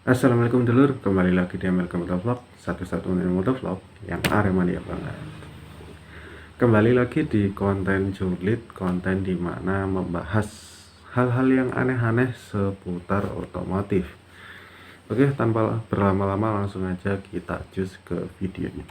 Assalamualaikum dulur, kembali lagi di MLK Motovlog, satu-satunya motovlog yang Aremania banget. Kembali lagi di konten julid, konten dimana membahas hal-hal yang aneh-aneh seputar otomotif. Oke, tanpa berlama-lama langsung aja kita cus ke videonya.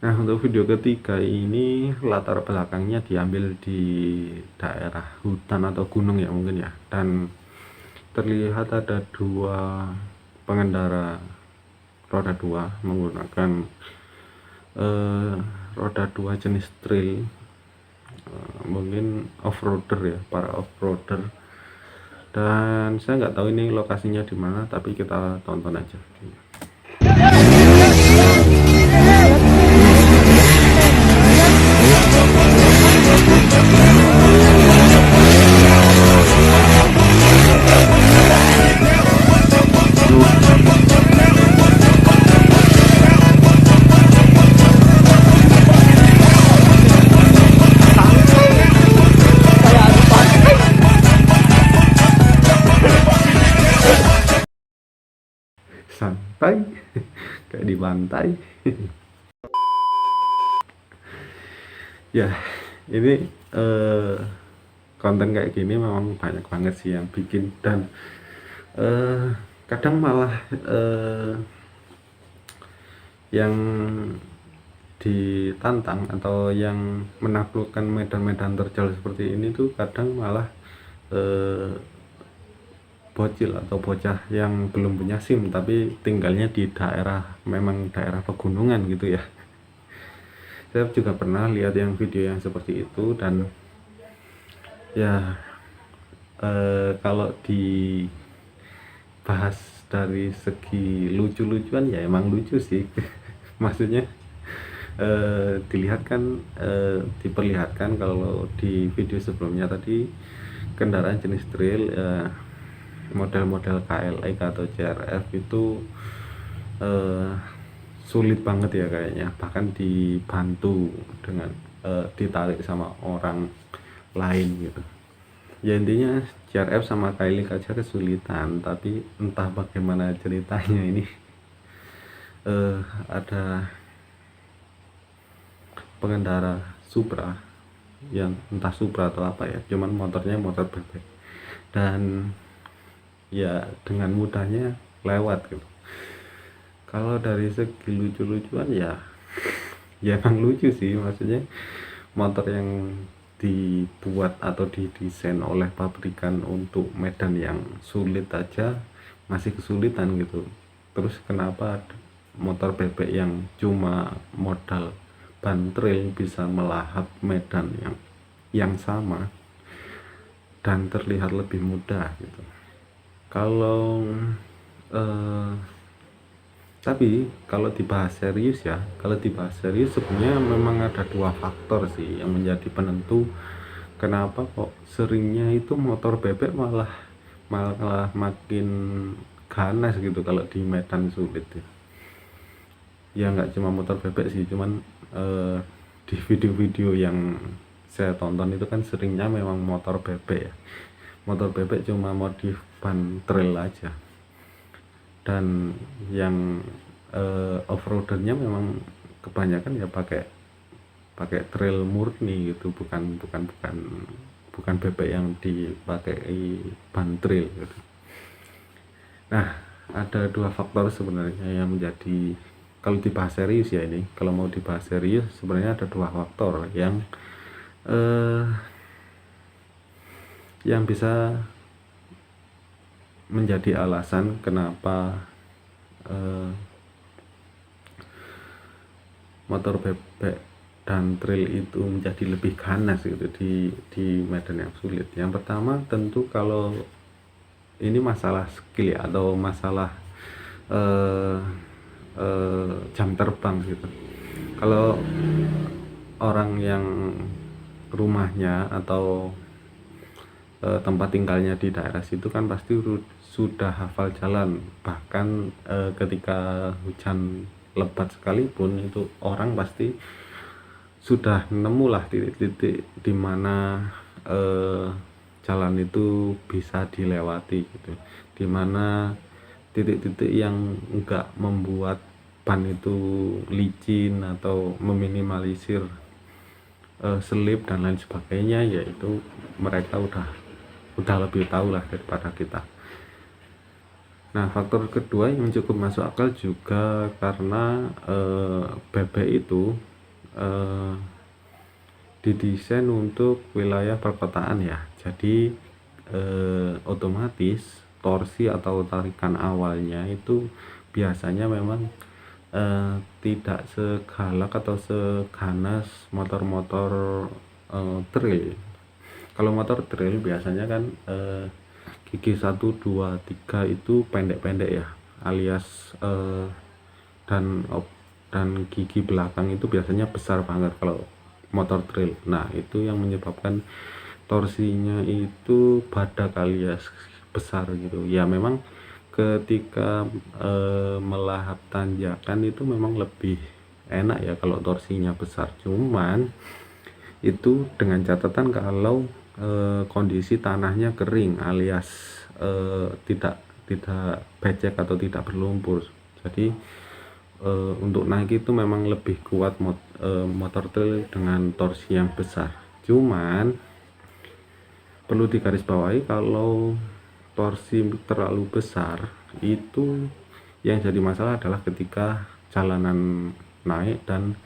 Nah, untuk video ketiga ini latar belakangnya diambil di daerah hutan atau gunung ya mungkin ya. Dan terlihat ada dua pengendara roda dua menggunakan roda dua jenis trail, mungkin off-roader ya, para off-roader. Dan saya nggak tahu ini lokasinya di mana, tapi kita tonton aja. Santai kayak di pantai. Ya, ini konten kayak gini memang banyak banget sih yang bikin, dan kadang malah yang ditantang atau yang menaklukkan medan-medan terjal seperti ini tuh kadang malah bocil atau bocah yang belum punya SIM tapi tinggalnya di daerah, memang daerah pegunungan gitu ya. Saya juga pernah lihat yang video yang seperti itu, dan ya kalau dibahas dari segi lucu-lucuan ya emang lucu sih. Maksudnya diperlihatkan kalau di video sebelumnya tadi kendaraan jenis trail, model-model KLX atau CRF itu sulit banget ya kayaknya, bahkan dibantu dengan ditarik sama orang lain gitu ya. Intinya CRF sama KLX aja kesulitan, tapi entah bagaimana ceritanya ini ada pengendara Supra, yang entah Supra atau apa ya, cuman motornya motor bebek, dan ya dengan mudahnya lewat gitu. Kalau dari segi lucu-lucuan ya emang lucu sih. Maksudnya motor yang dibuat atau didesain oleh pabrikan untuk medan yang sulit aja masih kesulitan gitu, terus kenapa motor bebek yang cuma modal ban trail bisa melahap medan yang sama dan terlihat lebih mudah gitu. Kalau tapi kalau dibahas serius ya, sebenarnya memang ada dua faktor sih yang menjadi penentu kenapa kok seringnya itu motor bebek malah makin ganas gitu kalau di medan sulit ya. Ya nggak cuma motor bebek sih, cuman di video-video yang saya tonton itu kan seringnya memang motor bebek ya. Motor bebek cuma modif ban trail aja, dan yang off-roadernya memang kebanyakan ya pakai trail murni gitu, bukan bebek yang dipakai ban trail gitu. Nah, ada dua faktor sebenarnya yang menjadi, kalau dibahas serius ya, ini kalau mau dibahas serius sebenarnya ada dua faktor yang bisa menjadi alasan kenapa motor bebek dan trail itu menjadi lebih ganas gitu di medan yang sulit. Yang pertama tentu kalau ini masalah skill ya, atau masalah jam terbang gitu. Kalau orang yang rumahnya atau tempat tinggalnya di daerah situ kan pasti sudah hafal jalan, bahkan ketika hujan lebat sekalipun itu orang pasti sudah nemulah titik-titik di mana jalan itu bisa dilewati gitu, di mana titik-titik yang enggak membuat ban itu licin atau meminimalisir selip dan lain sebagainya, yaitu mereka udah lebih tahu lah daripada kita. Nah, faktor kedua yang cukup masuk akal juga karena bebek itu didesain untuk wilayah perkotaan ya, jadi otomatis torsi atau tarikan awalnya itu biasanya memang tidak segalak atau seganas motor-motor trail. Kalau motor trail biasanya kan gigi 1, 2, 3 itu pendek-pendek ya, alias dan gigi belakang itu biasanya besar banget kalau motor trail. Nah, itu yang menyebabkan torsinya itu badak alias besar gitu ya. Memang ketika melahap tanjakan itu memang lebih enak ya kalau torsinya besar, cuman itu dengan catatan kalau kondisi tanahnya kering alias tidak becek atau tidak berlumpur. Jadi untuk naik itu memang lebih kuat motor trail dengan torsi yang besar. Cuman perlu digarisbawahi kalau torsi terlalu besar itu yang jadi masalah adalah ketika jalanan naik dan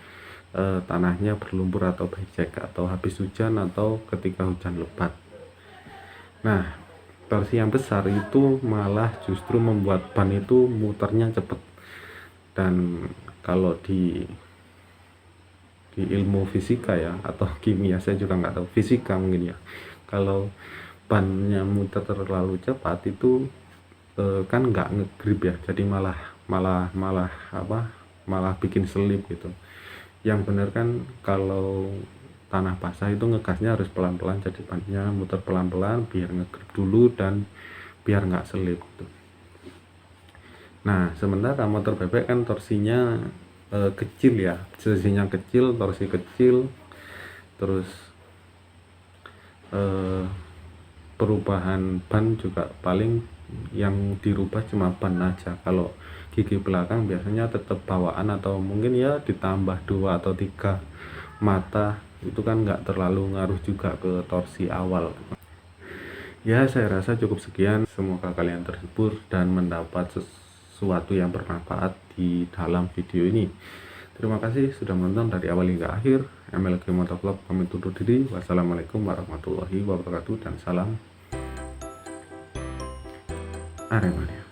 tanahnya berlumpur atau becek atau habis hujan atau ketika hujan lebat. Nah, torsi yang besar itu malah justru membuat ban itu muternya cepat. Dan kalau di ilmu fisika ya atau kimia, saya juga nggak tahu, fisika mungkin ya, kalau bannya muter terlalu cepat itu kan nggak ngegrip ya, jadi malah bikin selip gitu. Yang benar kan kalau tanah basah itu ngegasnya harus pelan-pelan, jadi bannya muter pelan-pelan biar ngegrip dulu dan biar nggak selip gitu. Nah, sementara motor bebek kan torsinya kecil ya, torsinya kecil, torsi kecil, terus perubahan ban juga paling yang dirubah cuma ban aja. Kalau gigi belakang biasanya tetap bawaan atau mungkin ya ditambah 2 atau 3 mata, itu kan nggak terlalu ngaruh juga ke torsi awal. Ya, saya rasa cukup sekian. Semoga kalian terhibur dan mendapat sesuatu yang bermanfaat di dalam video ini. Terima kasih sudah menonton dari awal hingga akhir. MLG Motovlog pamit undur diri. Wassalamualaikum warahmatullahi wabarakatuh dan salam Aremania.